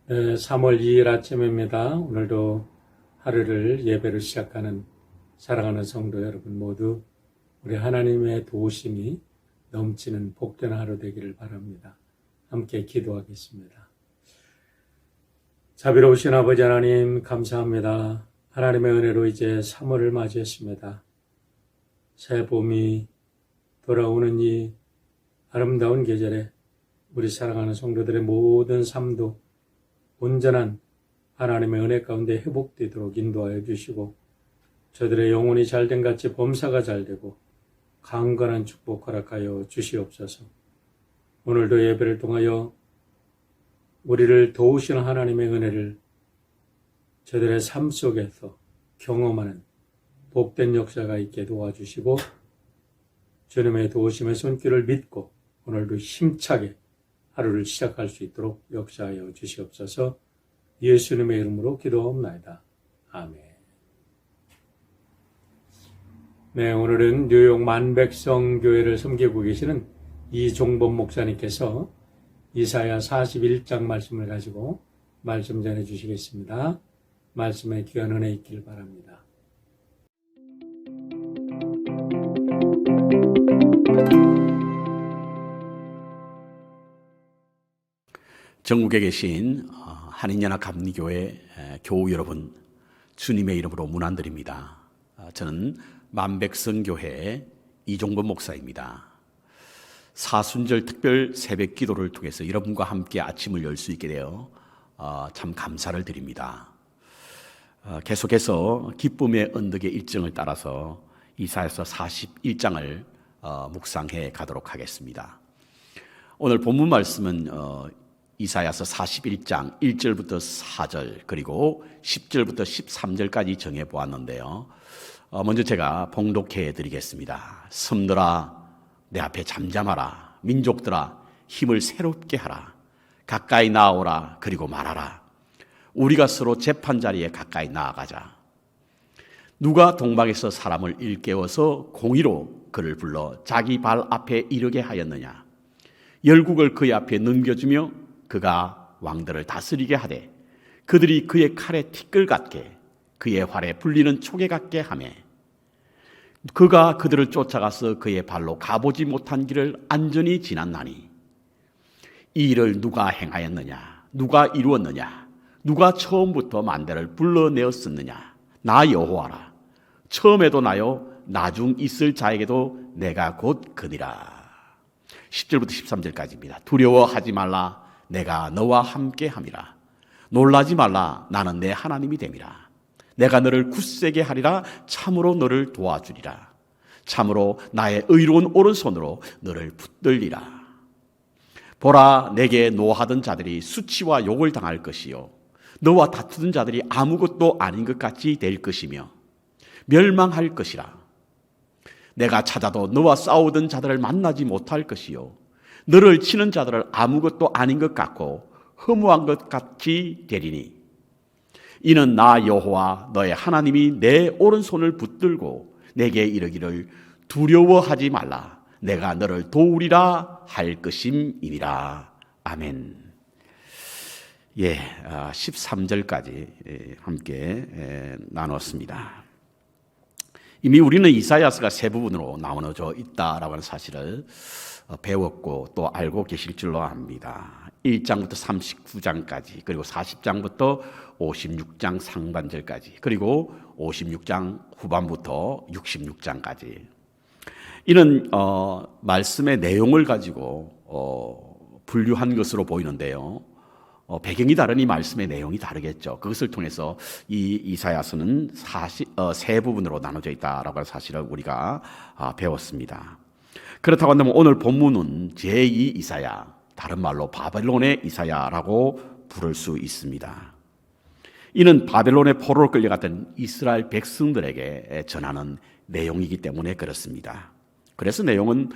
네, 3월 2일 아침입니다. 오늘도 하루를 예배로 시작하는 사랑하는 성도 여러분 모두 우리 하나님의 도우심이 넘치는 복된 하루 되기를 바랍니다. 함께 기도하겠습니다. 자비로우신 아버지 하나님 감사합니다. 하나님의 은혜로 이제 3월을 맞이했습니다. 새 봄이 돌아오는 이 아름다운 계절에 우리 사랑하는 성도들의 모든 삶도 온전한 하나님의 은혜 가운데 회복되도록 인도하여 주시고 저들의 영혼이 잘된 같이 범사가 잘되고 강건한 축복 허락하여 주시옵소서. 오늘도 예배를 통하여 우리를 도우시는 하나님의 은혜를 저들의 삶 속에서 경험하는 복된 역사가 있게 도와주시고 주님의 도우심의 손길을 믿고 오늘도 힘차게 하루를 시작할 수 있도록 역사하여 주시옵소서. 예수님의 이름으로 기도하옵나이다. 아멘. 네, 오늘은 뉴욕 만백성 교회를 섬기고 계시는 이종범 목사님께서 이사야 41장 말씀을 가지고 말씀 전해 주시겠습니다. 말씀에 귀한 은혜 있길 바랍니다. 전국에 계신 한인연합 감리교회 교우 여러분, 주님의 이름으로 문안드립니다. 저는 만백성교회 이종범 목사입니다. 사순절 특별 새벽 기도를 통해서 여러분과 함께 아침을 열 수 있게 되어 참 감사를 드립니다. 계속해서 기쁨의 언덕의 일정을 따라서 이사야서 41장을 묵상해 가도록 하겠습니다. 오늘 본문 말씀은 이사야서 41장 1절부터 4절 그리고 10절부터 13절까지 정해 보았는데요. 먼저 제가 봉독해 드리겠습니다. 섬들아 내 앞에 잠잠하라. 민족들아 힘을 새롭게 하라. 가까이 나아오라. 그리고 말하라. 우리가 서로 재판 자리에 가까이 나아가자. 누가 동방에서 사람을 일깨워서 공의로 그를 불러 자기 발 앞에 이르게 하였느냐. 열국을 그의 앞에 넘겨주며 그가 왕들을 다스리게 하되 그들이 그의 칼에 티끌 같게 그의 활에 불리는 초계 같게 하매 그가 그들을 쫓아가서 그의 발로 가보지 못한 길을 안전히 지났나니 이 일을 누가 행하였느냐 누가 이루었느냐 누가 처음부터 만대를 불러내었었느냐 나 여호와라 처음에도 나요 나중 있을 자에게도 내가 곧 그니라. 10절부터 13절까지입니다. 두려워하지 말라 내가 너와 함께 함이라. 놀라지 말라 나는 내 하나님이 됨이라. 내가 너를 굳세게 하리라. 참으로 너를 도와주리라. 참으로 나의 의로운 오른손으로 너를 붙들리라. 보라 내게 노하던 자들이 수치와 욕을 당할 것이요 너와 다투던 자들이 아무것도 아닌 것 같이 될 것이며 멸망할 것이라. 내가 찾아도 너와 싸우던 자들을 만나지 못할 것이요 너를 치는 자들을 아무것도 아닌 것 같고 허무한 것 같이 되리니 이는 나 여호와 너의 하나님이 내 오른손을 붙들고 내게 이르기를 두려워하지 말라 내가 너를 도우리라 할 것임이니라. 아멘. 13절까지 함께 나눴습니다. 이미 우리는 이사야서가 세 부분으로 나눠져 있다라고 하는 사실을 배웠고 또 알고 계실 줄로 압니다. 1장부터 39장까지 그리고 40장부터 56장 상반절까지 그리고 56장 후반부터 66장까지 이는 말씀의 내용을 가지고 분류한 것으로 보이는데요. 배경이 다르니 말씀의 내용이 다르겠죠. 그것을 통해서 이 이사야서는 세 부분으로 나눠져 있다라고 하는 사실을 우리가 배웠습니다. 그렇다고 한다면 오늘 본문은 제2 이사야, 다른 말로 바벨론의 이사야라고 부를 수 있습니다. 이는 바벨론의 포로로 끌려갔던 이스라엘 백성들에게 전하는 내용이기 때문에 그렇습니다. 그래서 내용은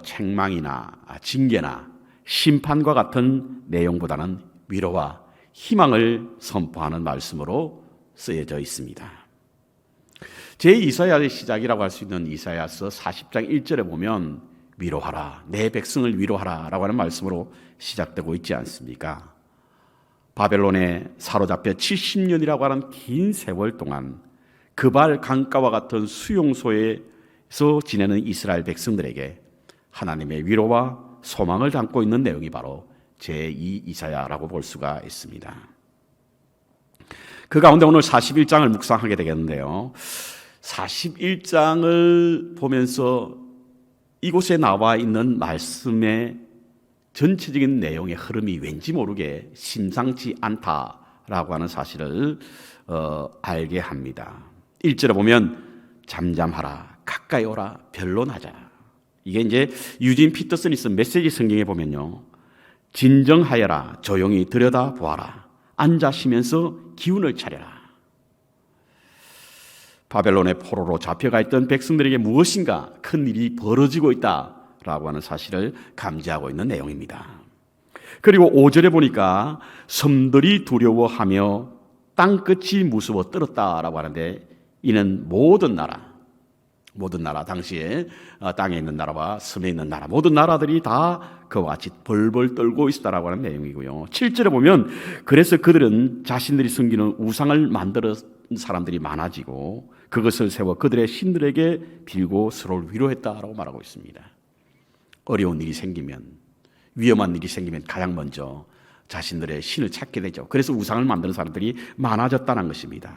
책망이나 징계나 심판과 같은 내용보다는 위로와 희망을 선포하는 말씀으로 쓰여져 있습니다. 제2사야의 시작이라고 할 수 있는 이사야서 40장 1절에 보면 위로하라 내 백성을 위로하라 라고 하는 말씀으로 시작되고 있지 않습니까? 바벨론에 사로잡혀 70년이라고 하는 긴 세월 동안 그발 강가와 같은 수용소에서 지내는 이스라엘 백성들에게 하나님의 위로와 소망을 담고 있는 내용이 바로 제2 이사야라고 볼 수가 있습니다. 그 가운데 오늘 41장을 묵상하게 되겠는데요. 41장을 보면서 이곳에 나와 있는 말씀의 전체적인 내용의 흐름이 왠지 모르게 심상치 않다라고 하는 사실을 알게 합니다. 1절에 보면 잠잠하라, 가까이 오라, 변론하자. 이게 이제 유진 피터슨이 쓴 메시지 성경에 보면요, 진정하여라, 조용히 들여다보아라, 앉아 쉬면서 기운을 차려라. 바벨론의 포로로 잡혀가 있던 백성들에게 무엇인가 큰 일이 벌어지고 있다라고 하는 사실을 감지하고 있는 내용입니다. 그리고 5절에 보니까 섬들이 두려워하며 땅끝이 무서워 떨었다라고 하는데, 이는 모든 나라, 당시에 땅에 있는 나라와 섬에 있는 나라, 모든 나라들이 다 그와 같이 벌벌 떨고 있었다라고 하는 내용이고요. 7절에 보면 그래서 그들은 자신들이 섬기는 우상을 만들어 사람들이 많아지고 그것을 세워 그들의 신들에게 빌고 서로를 위로했다라고 말하고 있습니다. 어려운 일이 생기면, 위험한 일이 생기면 가장 먼저 자신들의 신을 찾게 되죠. 그래서 우상을 만드는 사람들이 많아졌다는 것입니다.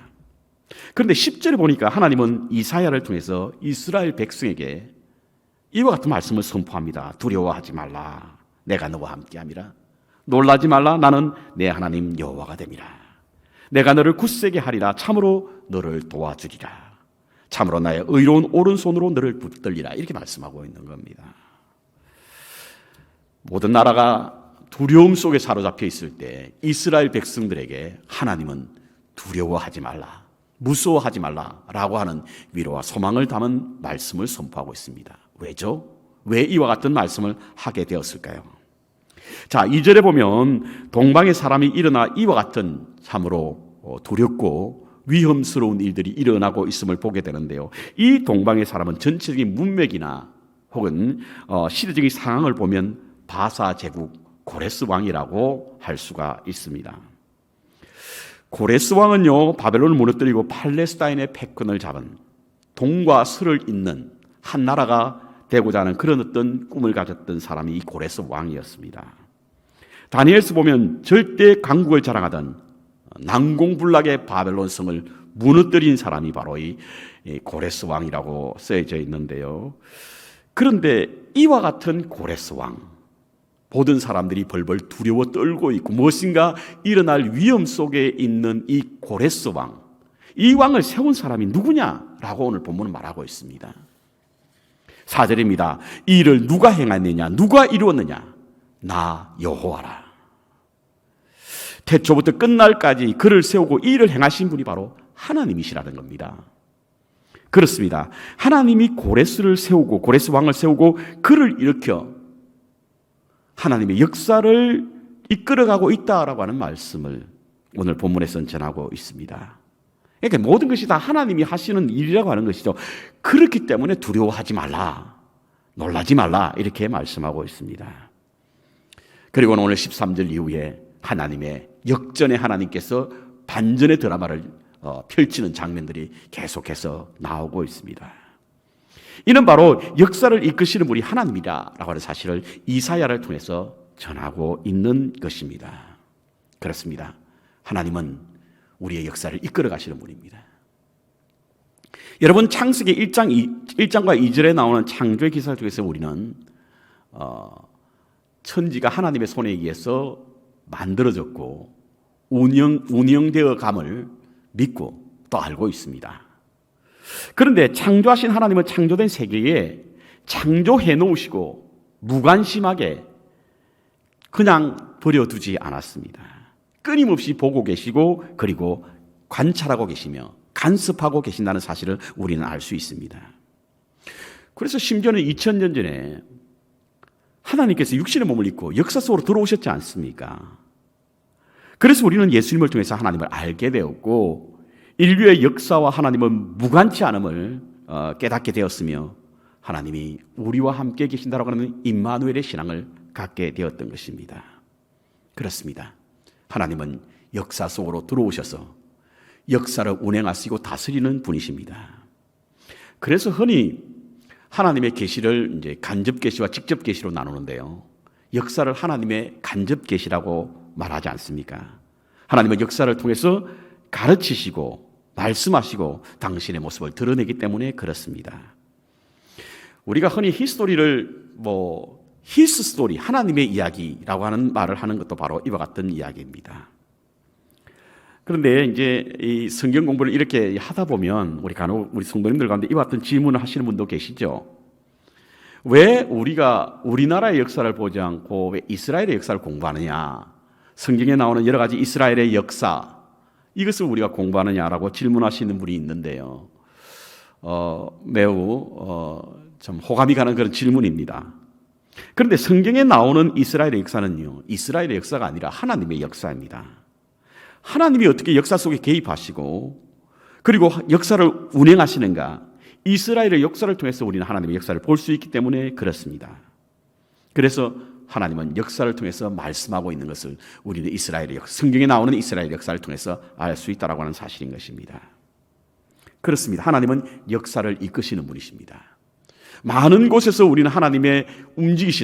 그런데 10절에 보니까 하나님은 이사야를 통해서 이스라엘 백성에게 이와 같은 말씀을 선포합니다. 두려워하지 말라, 내가 너와 함께함이라. 놀라지 말라, 나는 내 하나님 여호와가 됨이라. 내가 너를 굳세게 하리라. 참으로 너를 도와주리라. 참으로 나의 의로운 오른손으로 너를 붙들리라. 이렇게 말씀하고 있는 겁니다. 모든 나라가 두려움 속에 사로잡혀 있을 때 이스라엘 백성들에게 하나님은 두려워하지 말라, 무서워하지 말라라고 하는 위로와 소망을 담은 말씀을 선포하고 있습니다. 왜죠? 왜 이와 같은 말씀을 하게 되었을까요? 자, 2절에 보면 동방의 사람이 일어나 이와 같은 참으로 두렵고 위험스러운 일들이 일어나고 있음을 보게 되는데요. 이 동방의 사람은 전체적인 문맥이나 혹은 시대적인 상황을 보면 바사 제국 고레스 왕이라고 할 수가 있습니다. 고레스 왕은요, 바벨론을 무너뜨리고 팔레스타인의 패권을 잡은 동과 서를 잇는 한 나라가 되고자 하는 그런 어떤 꿈을 가졌던 사람이 이 고레스 왕이었습니다. 다니엘서 보면 절대 강국을 자랑하던 난공불락의 바벨론 성을 무너뜨린 사람이 바로 이 고레스 왕이라고 쓰여져 있는데요. 그런데 이와 같은 고레스 왕, 모든 사람들이 벌벌 두려워 떨고 있고 무엇인가 일어날 위험 속에 있는 이 고레스 왕, 이 왕을 세운 사람이 누구냐라고 오늘 본문은 말하고 있습니다. 4절입니다. 이 일을 누가 행하느냐, 누가 이루었느냐? 나 여호와라. 태초부터 끝날까지 그를 세우고 이 일을 행하신 분이 바로 하나님이시라는 겁니다. 그렇습니다. 하나님이 고레스를 세우고, 고레스 왕을 세우고 그를 일으켜 하나님의 역사를 이끌어가고 있다라고 하는 말씀을 오늘 본문에서는 전하고 있습니다. 그러니까 모든 것이 다 하나님이 하시는 일이라고 하는 것이죠. 그렇기 때문에 두려워하지 말라, 놀라지 말라, 이렇게 말씀하고 있습니다. 그리고 오늘 13절 이후에 하나님의 역전의 하나님께서 반전의 드라마를 펼치는 장면들이 계속해서 나오고 있습니다. 이는 바로 역사를 이끄시는 분이 하나님이다라고 하는 사실을 이사야를 통해서 전하고 있는 것입니다. 그렇습니다. 하나님은 우리의 역사를 이끌어 가시는 분입니다. 여러분, 창세기 1장과 2절에 나오는 창조의 기사 중에서 우리는 천지가 하나님의 손에 의해서 만들어졌고 운영되어 감을 믿고 또 알고 있습니다. 그런데 창조하신 하나님은 창조된 세계에 창조해 놓으시고 무관심하게 그냥 버려두지 않았습니다. 끊임없이 보고 계시고 그리고 관찰하고 계시며 간섭하고 계신다는 사실을 우리는 알 수 있습니다. 그래서 심지어는 2000년 전에 하나님께서 육신의 몸을 입고 역사 속으로 들어오셨지 않습니까? 그래서 우리는 예수님을 통해서 하나님을 알게 되었고 인류의 역사와 하나님은 무관치 않음을 깨닫게 되었으며 하나님이 우리와 함께 계신다라고 하는 임마누엘의 신앙을 갖게 되었던 것입니다. 그렇습니다. 하나님은 역사 속으로 들어오셔서 역사를 운행하시고 다스리는 분이십니다. 그래서 흔히 하나님의 계시를 이제 간접 계시와 직접 계시로 나누는데요. 역사를 하나님의 간접 계시라고 말하지 않습니까? 하나님은 역사를 통해서 가르치시고 말씀하시고 당신의 모습을 드러내기 때문에 그렇습니다. 우리가 흔히 히스토리를 히스 스토리, 하나님의 이야기라고 하는 말을 하는 것도 바로 이와 같은 이야기입니다. 그런데 이제 이 성경 공부를 이렇게 하다 보면 우리 성도님들 가운데 이와 같은 질문을 하시는 분도 계시죠. 왜 우리가 우리나라의 역사를 보지 않고 왜 이스라엘의 역사를 공부하느냐? 성경에 나오는 여러 가지 이스라엘의 역사, 이것을 우리가 공부하느냐라고 질문하시는 분이 있는데요. 매우 좀 호감이 가는 그런 질문입니다. 그런데 성경에 나오는 이스라엘의 역사는요, 이스라엘의 역사가 아니라 하나님의 역사입니다. 하나님이 어떻게 역사 속에 개입하시고 그리고 역사를 운행하시는가, 이스라엘의 역사를 통해서 우리는 하나님의 역사를 볼 수 있기 때문에 그렇습니다. 그래서 하나님은 역사를 통해서 말씀하고 있는 것을 우리는 이스라엘의 성경에 나오는 이스라엘의 역사를 통해서 알 수 있다라고 하는 사실인 것입니다. 그렇습니다. 하나님은 역사를 이끄시는 분이십니다. 많은 곳에서 우리는 하나님의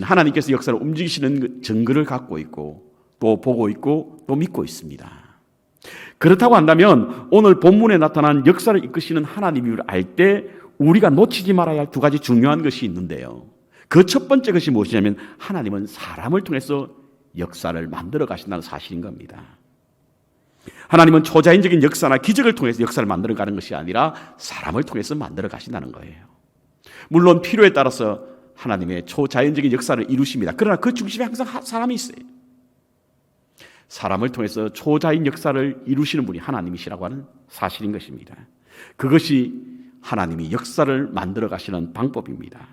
하나님께서 역사를 움직이시는 증거를 갖고 있고 또 보고 있고 또 믿고 있습니다. 그렇다고 한다면 오늘 본문에 나타난 역사를 이끄시는 하나님을 알 때 우리가 놓치지 말아야 할 두 가지 중요한 것이 있는데요. 그 첫 번째 것이 무엇이냐면 하나님은 사람을 통해서 역사를 만들어 가신다는 사실인 겁니다. 하나님은 초자연적인 역사나 기적을 통해서 역사를 만들어 가는 것이 아니라 사람을 통해서 만들어 가신다는 거예요. 물론 필요에 따라서 하나님의 초자연적인 역사를 이루십니다. 그러나 그 중심에 항상 사람이 있어요. 사람을 통해서 초자연 역사를 이루시는 분이 하나님이시라고 하는 사실인 것입니다. 그것이 하나님이 역사를 만들어 가시는 방법입니다.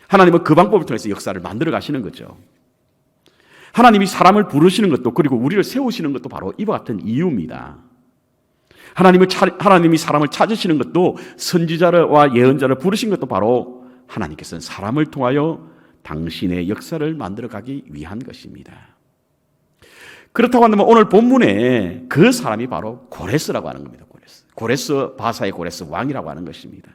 하나님은 그 방법을 통해서 역사를 만들어 가시는 거죠. 하나님이 사람을 부르시는 것도 그리고 우리를 세우시는 것도 바로 이와 같은 이유입니다. 하나님이 사람을 찾으시는 것도 선지자와 예언자를 부르신 것도 바로 하나님께서는 사람을 통하여 당신의 역사를 만들어 가기 위한 것입니다. 그렇다고 한다면 오늘 본문에 그 사람이 바로 고레스라고 하는 겁니다. 고레스 바사의 고레스 왕이라고 하는 것입니다.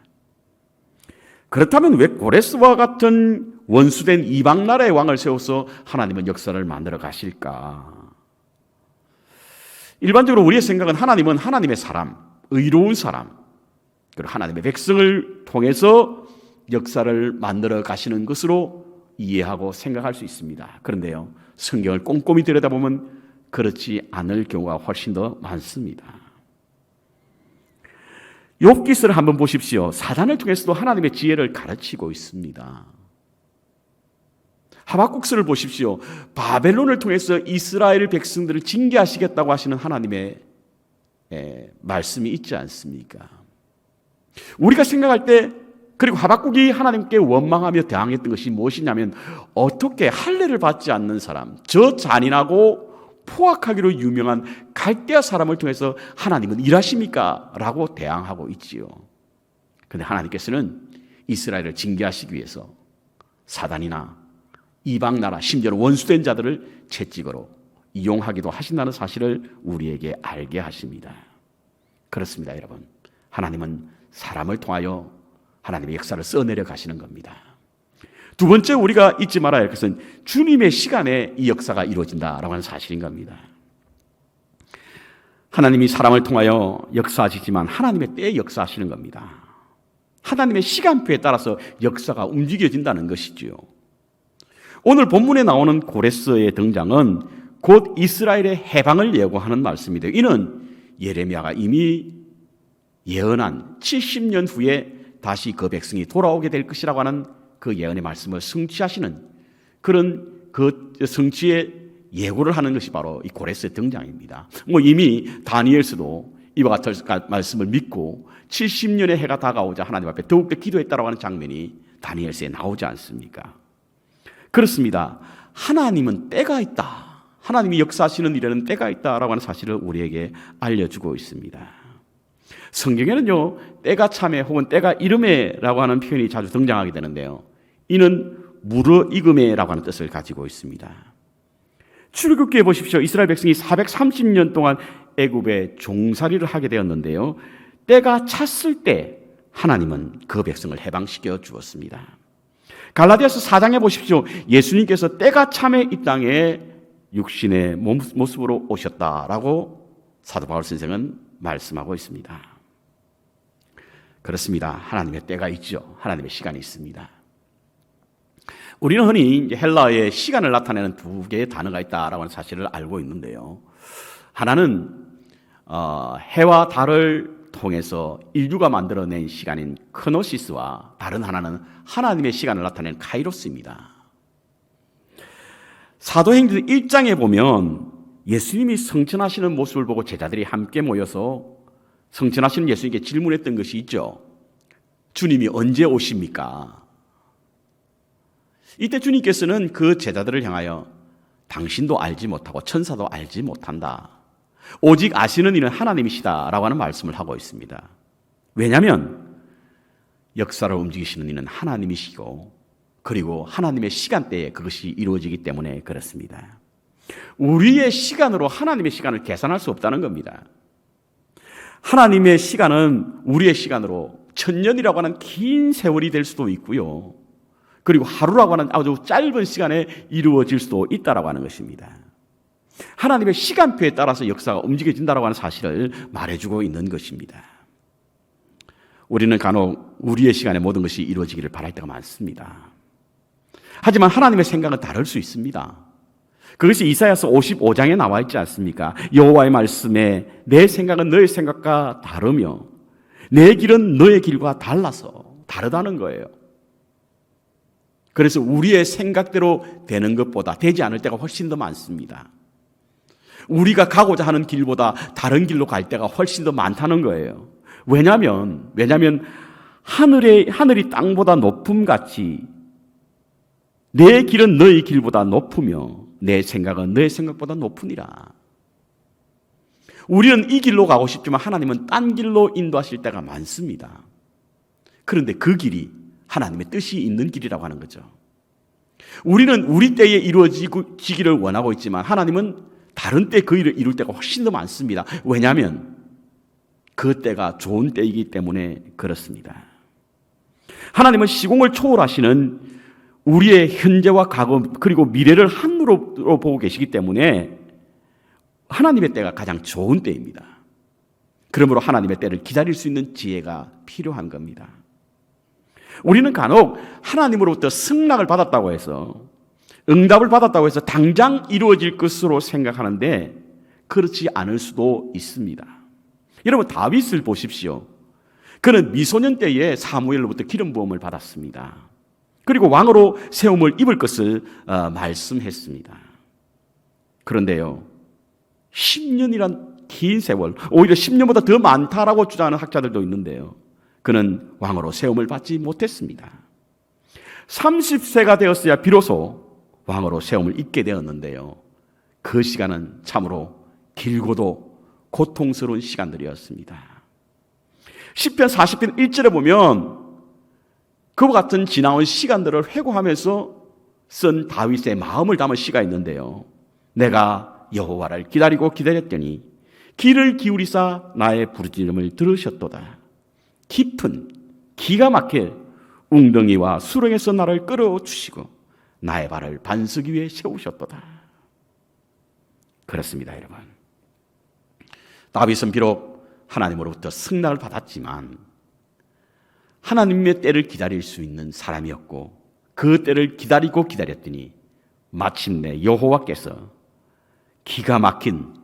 그렇다면 왜 고레스와 같은 원수된 이방 나라의 왕을 세워서 하나님은 역사를 만들어 가실까? 일반적으로 우리의 생각은 하나님은 하나님의 사람, 의로운 사람, 그리고 하나님의 백성을 통해서 역사를 만들어 가시는 것으로 이해하고 생각할 수 있습니다. 그런데요, 성경을 꼼꼼히 들여다보면 그렇지 않을 경우가 훨씬 더 많습니다. 욥기서를 한번 보십시오. 사단을 통해서도 하나님의 지혜를 가르치고 있습니다. 하박국서를 보십시오. 바벨론을 통해서 이스라엘 백성들을 징계하시겠다고 하시는 하나님의 말씀이 있지 않습니까? 우리가 생각할 때, 그리고 하박국이 하나님께 원망하며 대항했던 것이 무엇이냐면 어떻게 할례를 받지 않는 사람, 저 잔인하고 포악하기로 유명한 갈대아 사람을 통해서 하나님은 일하십니까? 라고 대항하고 있지요. 그런데 하나님께서는 이스라엘을 징계하시기 위해서 사단이나 이방 나라, 심지어는 원수된 자들을 채찍으로 이용하기도 하신다는 사실을 우리에게 알게 하십니다. 그렇습니다, 여러분. 하나님은 사람을 통하여 하나님의 역사를 써내려 가시는 겁니다. 두 번째 우리가 잊지 말아야 할 것은 주님의 시간에 이 역사가 이루어진다라고 하는 사실인 겁니다. 하나님이 사람을 통하여 역사하시지만 하나님의 때에 역사하시는 겁니다. 하나님의 시간표에 따라서 역사가 움직여진다는 것이지요. 오늘 본문에 나오는 고레스의 등장은 곧 이스라엘의 해방을 예고하는 말씀입니다. 이는 예레미야가 이미 예언한 70년 후에 다시 그 백성이 돌아오게 될 것이라고 하는 그 예언의 말씀을 성취하시는 그런 그 성취의 예고를 하는 것이 바로 이 고레스의 등장입니다. 이미 다니엘서도 이와 같은 말씀을 믿고 70년의 해가 다가오자 하나님 앞에 더욱더 기도했다라고 하는 장면이 다니엘서에 나오지 않습니까? 그렇습니다. 하나님은 때가 있다. 하나님이 역사하시는 일에는 때가 있다라고 하는 사실을 우리에게 알려주고 있습니다. 성경에는요, 때가 참에 혹은 때가 이름에라고 하는 표현이 자주 등장하게 되는데요. 이는 무르익음에라고 하는 뜻을 가지고 있습니다. 출애굽기에 보십시오. 이스라엘 백성이 430년 동안 애굽에 종살이를 하게 되었는데요. 때가 찼을 때 하나님은 그 백성을 해방시켜 주었습니다. 갈라디아서 4장에 보십시오. 예수님께서 때가 참에 이 땅에 육신의 모습으로 오셨다라고 사도 바울 선생은 말씀하고 있습니다. 그렇습니다. 하나님의 때가 있죠. 하나님의 시간이 있습니다. 우리는 흔히 헬라어에 시간을 나타내는 두 개의 단어가 있다라고 하는 사실을 알고 있는데요. 하나는 해와 달을 통해서 인류가 만들어낸 시간인 크노시스와 다른 하나는 하나님의 시간을 나타내는 카이로스입니다. 사도행전 1장에 보면 예수님이 성천하시는 모습을 보고 제자들이 함께 모여서 성천하시는 예수님께 질문했던 것이 있죠. 주님이 언제 오십니까? 이때 주님께서는 그 제자들을 향하여 당신도 알지 못하고 천사도 알지 못한다. 오직 아시는 이는 하나님이시다라고 하는 말씀을 하고 있습니다. 왜냐하면 역사를 움직이시는 이는 하나님이시고 그리고 하나님의 시간대에 그것이 이루어지기 때문에 그렇습니다. 우리의 시간으로 하나님의 시간을 계산할 수 없다는 겁니다. 하나님의 시간은 우리의 시간으로 천년이라고 하는 긴 세월이 될 수도 있고요. 그리고 하루라고 하는 아주 짧은 시간에 이루어질 수도 있다라고 하는 것입니다. 하나님의 시간표에 따라서 역사가 움직여진다라고 하는 사실을 말해주고 있는 것입니다. 우리는 간혹 우리의 시간에 모든 것이 이루어지기를 바랄 때가 많습니다. 하지만 하나님의 생각은 다를 수 있습니다. 그것이 이사야서 55장에 나와 있지 않습니까? 여호와의 말씀에 내 생각은 너의 생각과 다르며 내 길은 너의 길과 달라서 다르다는 거예요. 그래서 우리의 생각대로 되는 것보다 되지 않을 때가 훨씬 더 많습니다. 우리가 가고자 하는 길보다 다른 길로 갈 때가 훨씬 더 많다는 거예요. 왜냐하면 하늘이 땅보다 높음같이 내 길은 너의 길보다 높으며 내 생각은 너의 생각보다 높으니라. 우리는 이 길로 가고 싶지만 하나님은 딴 길로 인도하실 때가 많습니다. 그런데 그 길이 하나님의 뜻이 있는 길이라고 하는 거죠. 우리는 우리 때에 이루어지기를 원하고 있지만 하나님은 다른 때 그 일을 이룰 때가 훨씬 더 많습니다. 왜냐하면 그 때가 좋은 때이기 때문에 그렇습니다. 하나님은 시공을 초월하시는 우리의 현재와 과거 그리고 미래를 한눈으로 보고 계시기 때문에 하나님의 때가 가장 좋은 때입니다. 그러므로 하나님의 때를 기다릴 수 있는 지혜가 필요한 겁니다. 우리는 간혹 하나님으로부터 승낙을 받았다고 해서 응답을 받았다고 해서 당장 이루어질 것으로 생각하는데 그렇지 않을 수도 있습니다. 여러분 다윗을 보십시오. 그는 미소년 때에 사무엘로부터 기름 부음을 받았습니다. 그리고 왕으로 세움을 입을 것을 말씀했습니다. 그런데요 10년이란 긴 세월, 오히려 10년보다 더 많다라고 주장하는 학자들도 있는데요 그는 왕으로 세움을 받지 못했습니다. 30세가 되었어야 비로소 왕으로 세움을 입게 되었는데요 그 시간은 참으로 길고도 고통스러운 시간들이었습니다. 시편 40편 1절에 보면 그와 같은 지나온 시간들을 회고하면서 쓴 다윗의 마음을 담은 시가 있는데요 내가 여호와를 기다리고 기다렸더니 귀를 기울이사 나의 부르짖음을 들으셨도다. 깊은 기가 막힐 웅덩이와 수렁에서 나를 끌어주시고 나의 발을 반석 위에 세우셨도다. 그렇습니다, 여러분. 다윗은 비록 하나님으로부터 승낙을 받았지만 하나님의 때를 기다릴 수 있는 사람이었고 그 때를 기다리고 기다렸더니 마침내 여호와께서 기가 막힌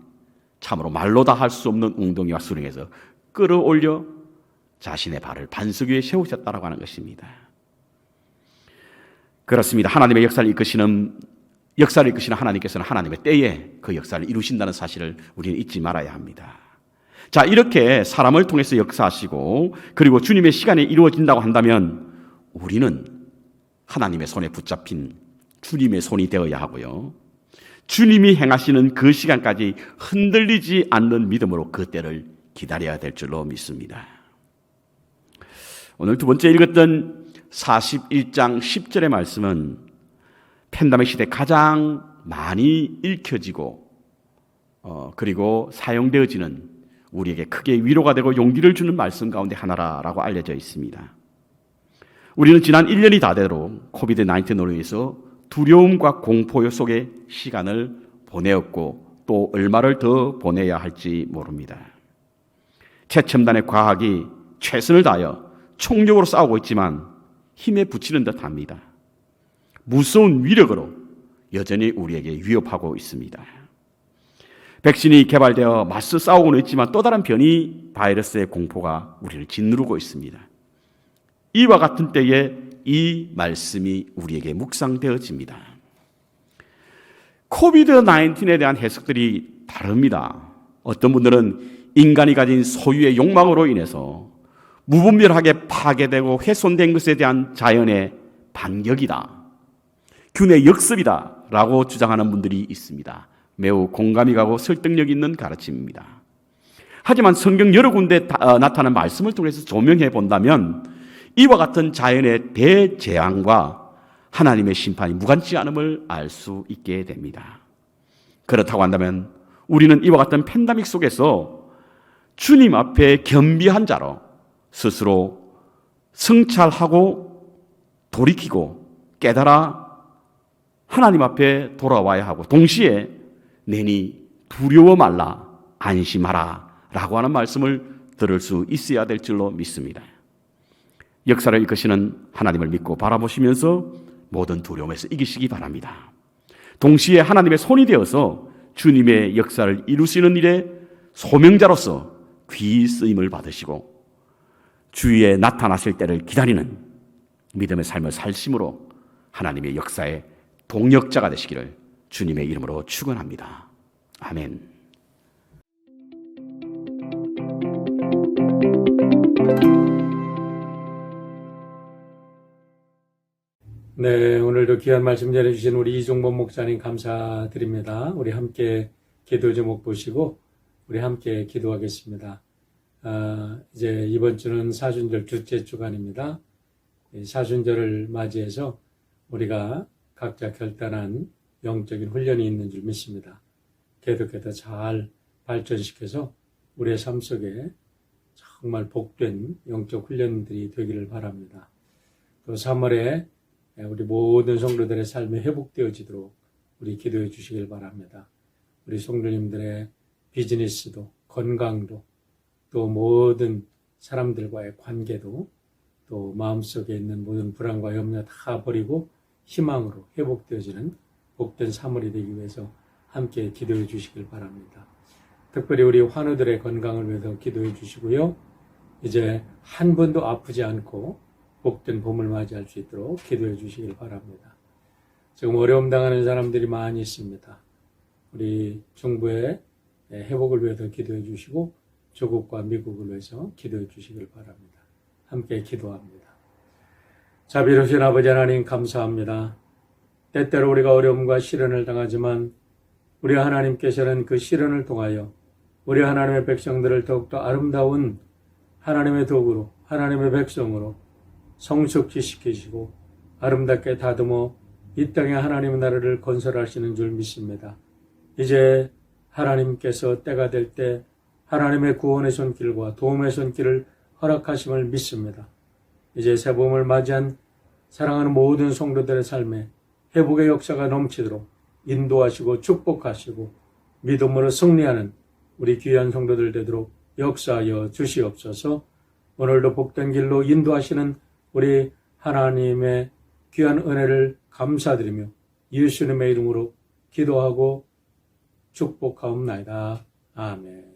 참으로 말로 다 할 수 없는 웅덩이와 수렁에서 끌어올려 자신의 발을 반석 위에 세우셨다라고 하는 것입니다. 그렇습니다. 하나님의 역사를 이끄시는 하나님께서는 하나님의 때에 그 역사를 이루신다는 사실을 우리는 잊지 말아야 합니다. 자, 이렇게 사람을 통해서 역사하시고 그리고 주님의 시간에 이루어진다고 한다면 우리는 하나님의 손에 붙잡힌 주님의 손이 되어야 하고요. 주님이 행하시는 그 시간까지 흔들리지 않는 믿음으로 그 때를 기다려야 될 줄로 믿습니다. 오늘 두 번째 읽었던 41장 10절의 말씀은 펜다믹 시대 가장 많이 읽혀지고 그리고 사용되어지는 우리에게 크게 위로가 되고 용기를 주는 말씀 가운데 하나라고 알려져 있습니다. 우리는 지난 1년이 다 되도록 코비드-19으로 인해서 두려움과 공포 속의 시간을 보내었고 또 얼마를 더 보내야 할지 모릅니다. 최첨단의 과학이 최선을 다하여 총력으로 싸우고 있지만 힘에 부치는 듯 합니다. 무서운 위력으로 여전히 우리에게 위협하고 있습니다. 백신이 개발되어 맞서 싸우고는 있지만 또 다른 변이 바이러스의 공포가 우리를 짓누르고 있습니다. 이와 같은 때에 이 말씀이 우리에게 묵상되어집니다. 코비드-19에 대한 해석들이 다릅니다. 어떤 분들은 인간이 가진 소유의 욕망으로 인해서 무분별하게 파괴되고 훼손된 것에 대한 자연의 반격이다, 균의 역습이다 라고 주장하는 분들이 있습니다. 매우 공감이 가고 설득력 있는 가르침입니다. 하지만 성경 여러 군데 나타난 말씀을 통해서 조명해 본다면 이와 같은 자연의 대재앙과 하나님의 심판이 무관치 않음을 알 수 있게 됩니다. 그렇다고 한다면 우리는 이와 같은 팬데믹 속에서 주님 앞에 겸비한 자로 스스로 성찰하고 돌이키고 깨달아 하나님 앞에 돌아와야 하고, 동시에 내니 두려워 말라 안심하라 라고 하는 말씀을 들을 수 있어야 될 줄로 믿습니다. 역사를 이끄시는 하나님을 믿고 바라보시면서 모든 두려움에서 이기시기 바랍니다. 동시에 하나님의 손이 되어서 주님의 역사를 이루시는 일에 소명자로서 귀히 쓰임을 받으시고 주위에 나타나실 때를 기다리는 믿음의 삶을 살심으로 하나님의 역사의 동역자가 되시기를 주님의 이름으로 축원합니다. 아멘. 네, 오늘도 귀한 말씀 전해주신 우리 이종범 목사님 감사드립니다. 우리 함께 기도 제목 보시고 우리 함께 기도하겠습니다. 이제 이번 주는 사순절 둘째 주간입니다. 사순절을 맞이해서 우리가 각자 결단한 영적인 훈련이 있는 줄 믿습니다. 계속해서 잘 발전시켜서 우리의 삶 속에 정말 복된 영적 훈련들이 되기를 바랍니다. 또 3월에 우리 모든 성도들의 삶이 회복되어지도록 우리 기도해 주시길 바랍니다. 우리 성도님들의 비즈니스도, 건강도, 또 모든 사람들과의 관계도, 또 마음속에 있는 모든 불안과 염려 다 버리고 희망으로 회복되어지는 복된 3월이 되기 위해서 함께 기도해 주시길 바랍니다. 특별히 우리 환우들의 건강을 위해서 기도해 주시고요. 이제 한 번도 아프지 않고 복된 봄을 맞이할 수 있도록 기도해 주시길 바랍니다. 지금 어려움 당하는 사람들이 많이 있습니다. 우리 정부의 회복을 위해서 기도해 주시고 조국과 미국을 위해서 기도해 주시길 바랍니다. 함께 기도합니다. 자비로우신 아버지 하나님 감사합니다. 때때로 우리가 어려움과 시련을 당하지만 우리 하나님께서는 그 시련을 통하여 우리 하나님의 백성들을 더욱더 아름다운 하나님의 도구로, 하나님의 백성으로 성숙지 시키시고 아름답게 다듬어 이 땅에 하나님의 나라를 건설하시는 줄 믿습니다. 이제 하나님께서 때가 될 때 하나님의 구원의 손길과 도움의 손길을 허락하심을 믿습니다. 이제 새봄을 맞이한 사랑하는 모든 성도들의 삶에 회복의 역사가 넘치도록 인도하시고 축복하시고 믿음으로 승리하는 우리 귀한 성도들 되도록 역사하여 주시옵소서. 오늘도 복된 길로 인도하시는 우리 하나님의 귀한 은혜를 감사드리며 예수님의 이름으로 기도하고 축복하옵나이다. 아멘.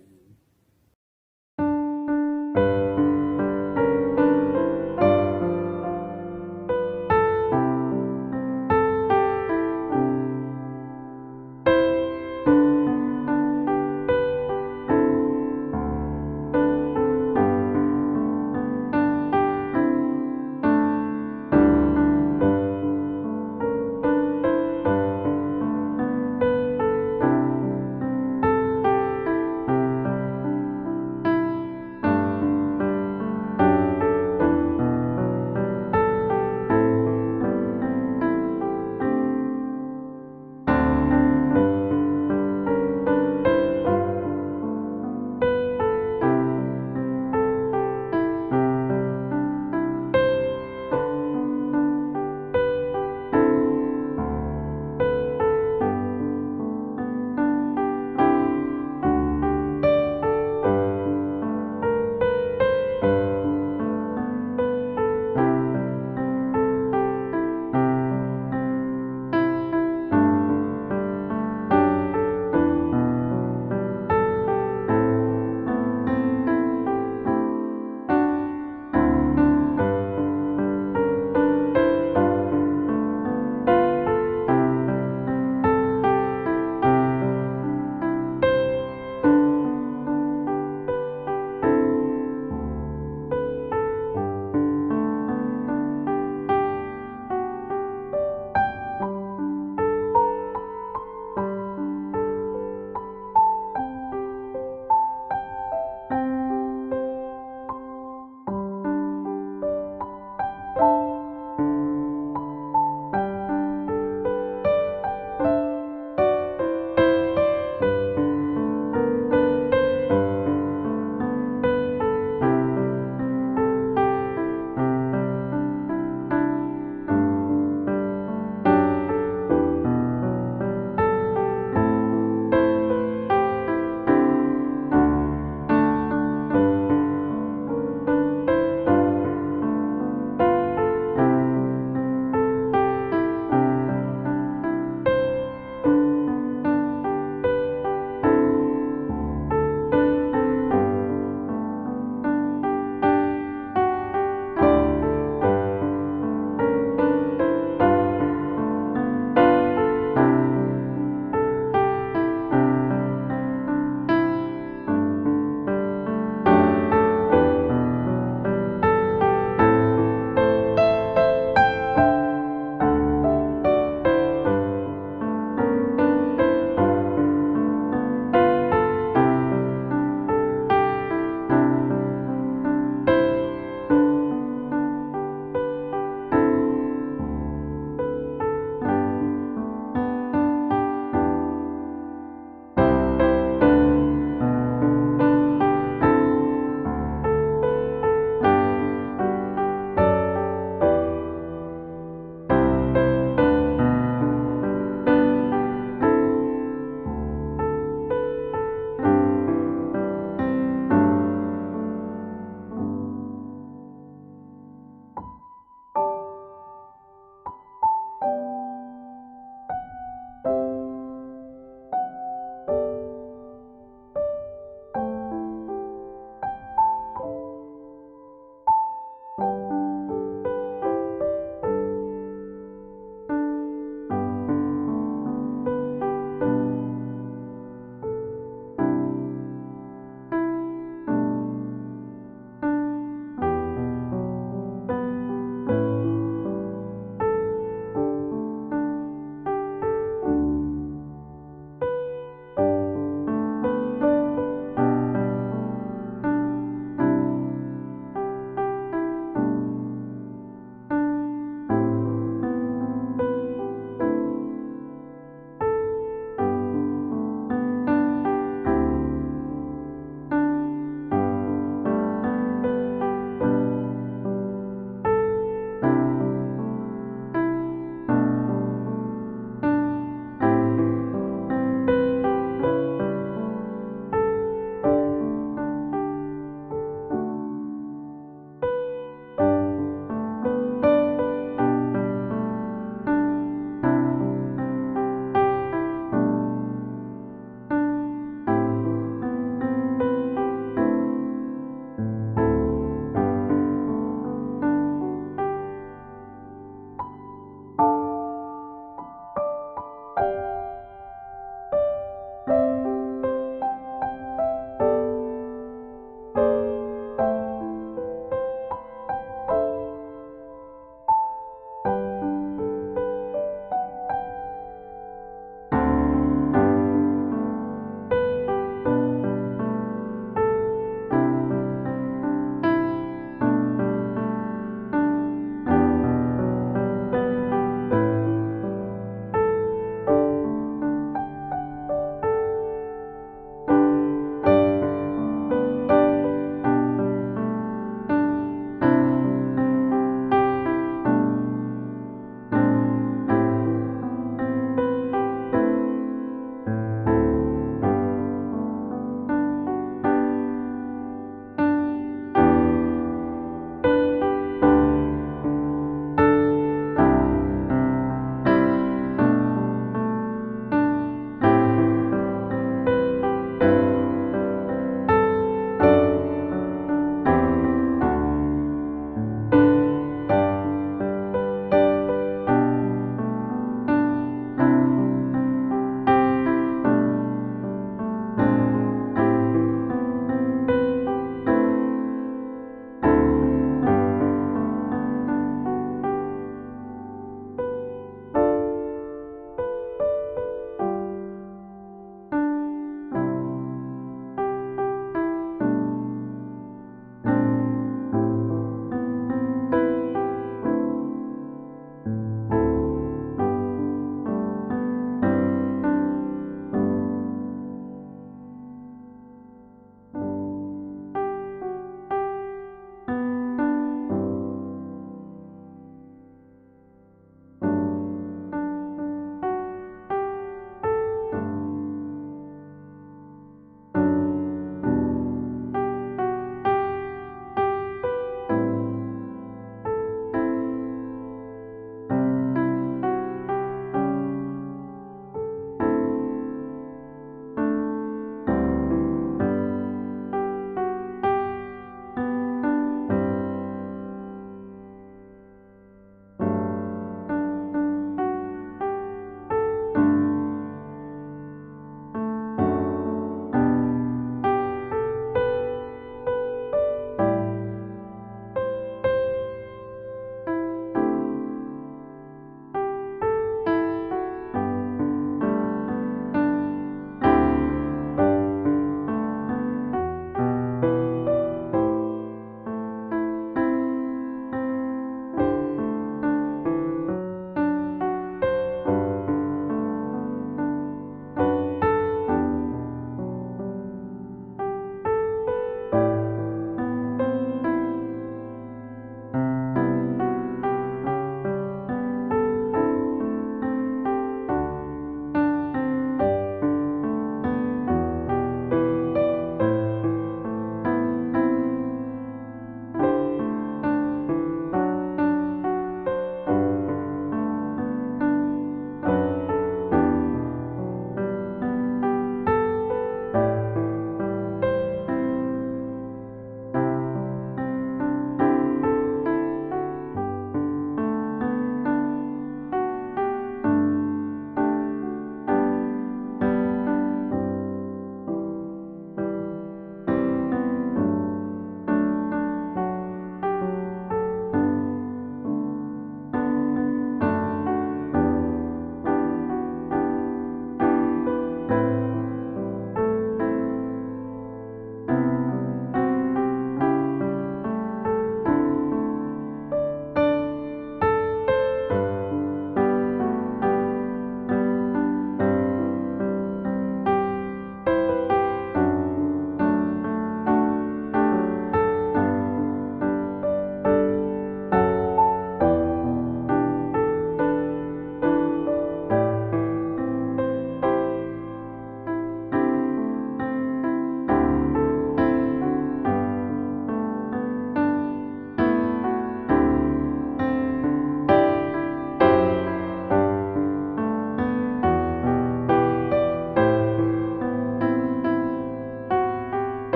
주시옵소서.